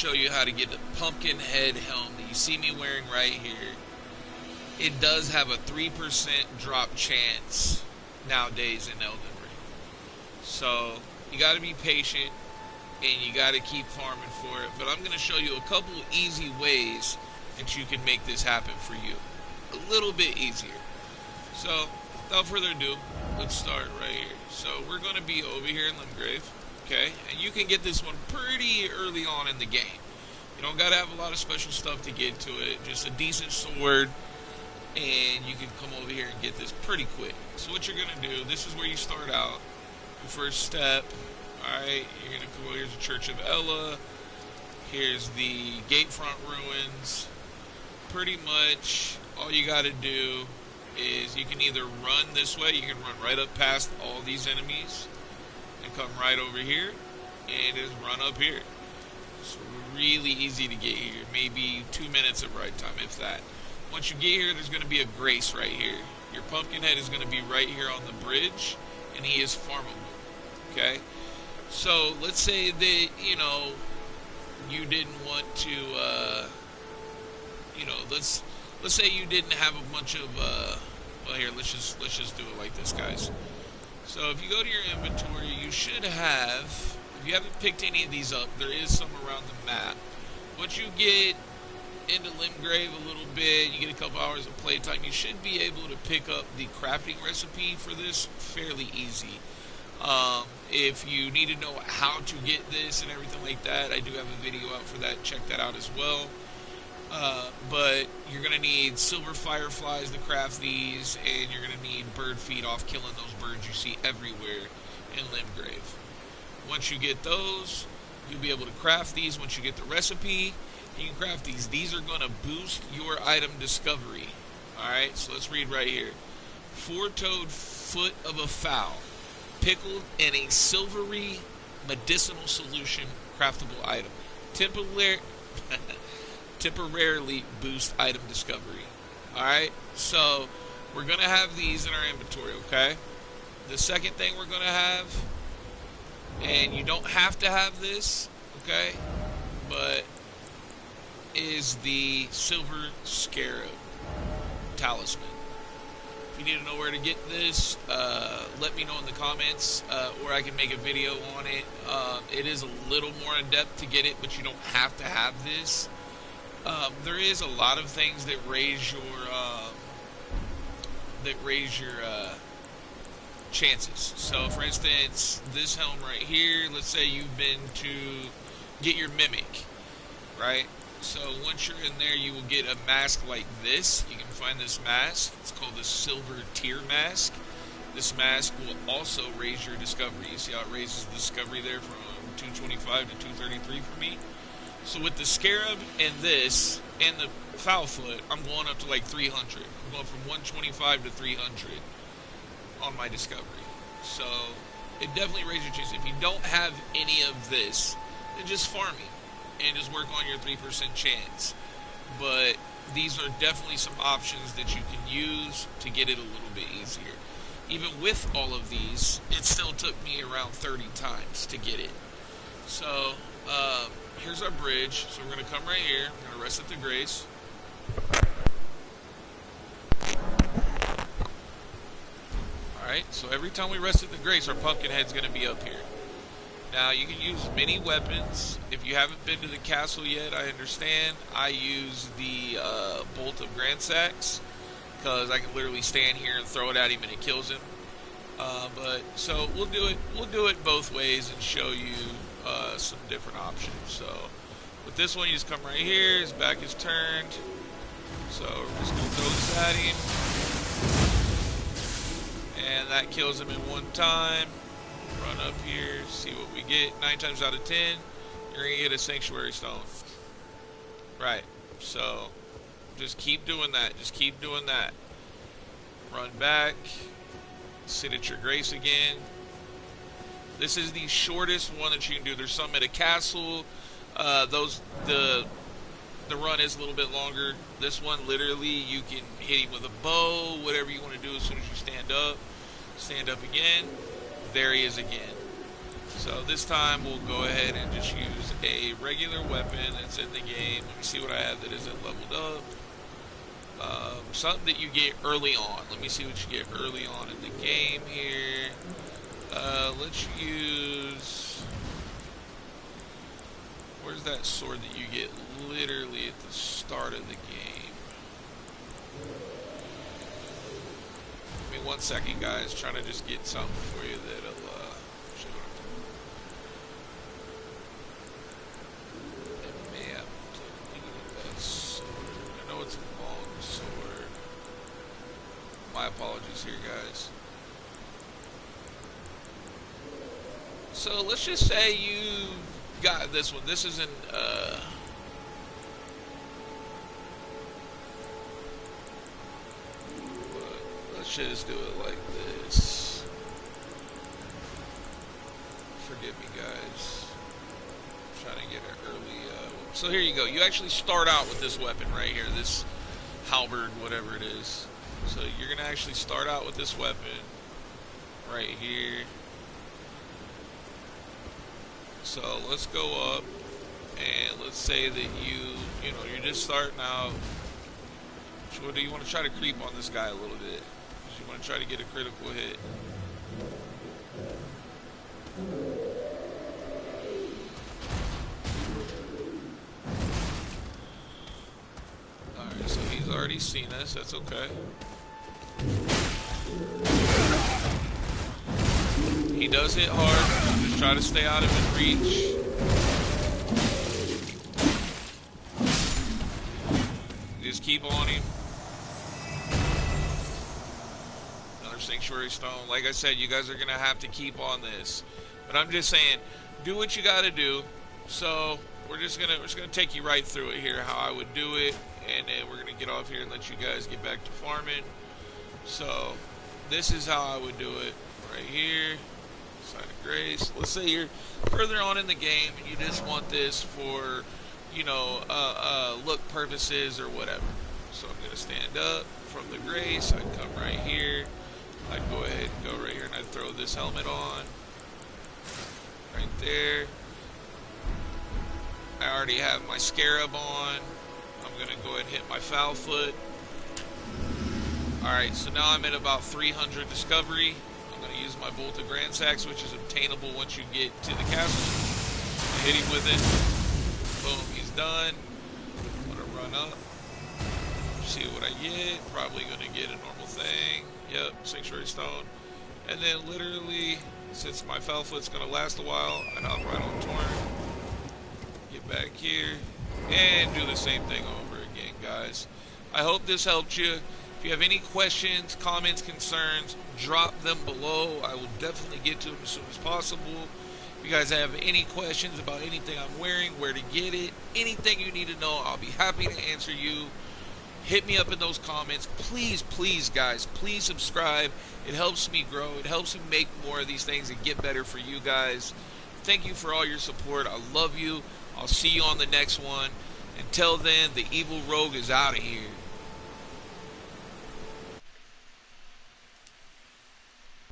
show you how to get the pumpkin head helm that you see me wearing right here. It does have a 3% drop chance nowadays in Elden Ring. So you got to be patient and you got to keep farming for it. But I'm going to show you a couple easy ways that you can make this happen for you. A little bit easier. So without further ado, let's start right here. So we're going to be over here in Limgrave. Okay, and you can get this one pretty early on in the game. You don't gotta have a lot of special stuff to get to it. Just a decent sword, and you can come over here and get this pretty quick. So what you're gonna do, this is where you start out. Your first step, alright, you're gonna come over, here's the Church of Ella. Here's the Gatefront Ruins. Pretty much all you gotta do is you can either run this way, you can run right up past all these enemies, and come right over here and just run up here. It's really easy to get here. Maybe 2 minutes of ride time, if that. Once you get here, there's going to be a grace right here. Your pumpkin head is going to be right here on the bridge, and he is farmable. Okay? So let's say that, you didn't want to, let's say you didn't have a bunch of, well, here, let's just do it like this, guys. So if you go to your inventory, you should have, if you haven't picked any of these up, there is some around the map. Once you get into Limgrave a little bit, you get a couple hours of playtime, you should be able to pick up the crafting recipe for this fairly easy. If you need to know how to get this and everything like that, I do have a video out for that. Check that out as well. But you're going to need silver fireflies to craft these, and you're going to need bird feet off killing those birds you see everywhere in Limgrave. Once you get those, you'll be able to craft these. Once you get the recipe, you can craft these. These are going to boost your item discovery. Alright, so let's read right here. Four-toed foot of a fowl, pickled in a silvery medicinal solution craftable item. Temporarily boost item discovery. Alright, so we're going to have these in our inventory, okay? The second thing we're going to have, and you don't have to have this, okay, but is the silver scarab talisman. If you need to know where to get this, let me know in the comments, or I can make a video on it. It is a little more in depth to get it, but you don't have to have this. There is a lot of things that raise your chances. So, for instance, this helm right here. Let's say you've been to get your mimic, right? So once you're in there, you will get a mask like this. You can find this mask. It's called the Silver Tier Mask. This mask will also raise your discovery. You see how it raises the discovery there from 225 to 233 for me? So with the scarab and this and the foul foot, I'm going up to like 300. I'm going from 125 to 300 on my discovery. So it definitely raises your chance. If you don't have any of this, then just farm it and just work on your 3% chance. But these are definitely some options that you can use to get it a little bit easier. Even with all of these, it still took me around 30 times to get it. So, here's our bridge. So we're going to come right here. We're going to rest at the grace. Alright, so every time we rest at the grace, our pumpkin head's going to be up here. Now, you can use many weapons. If you haven't been to the castle yet, I understand. I use the Bolt of Grandsax, because I can literally stand here and throw it at him and it kills him. So we'll do it both ways and show you some different options. So with this one, you just come right here, his back is turned. So we're just going to throw this at him. And that kills him in one time. Run up here, see what we get. 9 times out of 10, you're going to get a Sanctuary Stone. Right, so just keep doing that. Just keep doing that. Run back. Sit at your grace again. This is the shortest one that you can do. There's some at a castle. The run is a little bit longer. This one, literally, you can hit him with a bow, whatever you want to do as soon as you stand up. Stand up again. There he is again. So this time we'll go ahead and just use a regular weapon that's in the game. Let me see what I have that isn't leveled up. Something that you get early on. Let me see what you get early on in the game here. Let's use... Where's that sword that you get literally at the start of the game? Give me 1 second, guys. Trying to just get something for you that'll show it. May have to that sword. I know it's a long sword. My apologies here, guys. So let's just say you got this one. This isn't let's just do it like this. Forgive me, guys. I'm trying to get an early so here you go. You actually start out with this weapon right here, this halberd, whatever it is. So you're gonna actually start out with this weapon right here. So let's go up, and let's say that you're just starting out. So do you want to try to creep on this guy a little bit? Because you want to try to get a critical hit. Alright, so he's already seen us. That's okay. He does hit hard. Just try to stay out of his reach. Just keep on him. Another sanctuary stone. Like I said, you guys are gonna have to keep on this. But I'm just saying, do what you gotta do. So we're just gonna take you right through it here, how I would do it, and then we're gonna get off here and let you guys get back to farming. So this is how I would do it right here. Sign of grace. Let's say you're further on in the game and you just want this for, look purposes or whatever. So I'm going to stand up from the grace. I'd come right here. I'd go ahead and go right here and I'd throw this helmet on. Right there. I already have my scarab on. I'm going to go ahead and hit my foul foot. Alright, so now I'm at about 300 discovery. I'm going to use my bolt of grand sacks, which is obtainable once you get to the castle. I hit him with it. Boom, he's done. I'm going to run up. See what I get. Probably going to get a normal thing. Yep, sanctuary stone. And then literally, since my foul foot's going to last a while, I hop right on torrent. Get back here. And do the same thing over again, guys. I hope this helped you. If you have any questions, comments, concerns, drop them below. I will definitely get to them as soon as possible. If you guys have any questions about anything I'm wearing, where to get it, anything you need to know, I'll be happy to answer you. Hit me up in those comments. Please, please, guys, please subscribe. It helps me grow. It helps me make more of these things and get better for you guys. Thank you for all your support. I love you. I'll see you on the next one. Until then, the evil rogue is out of here.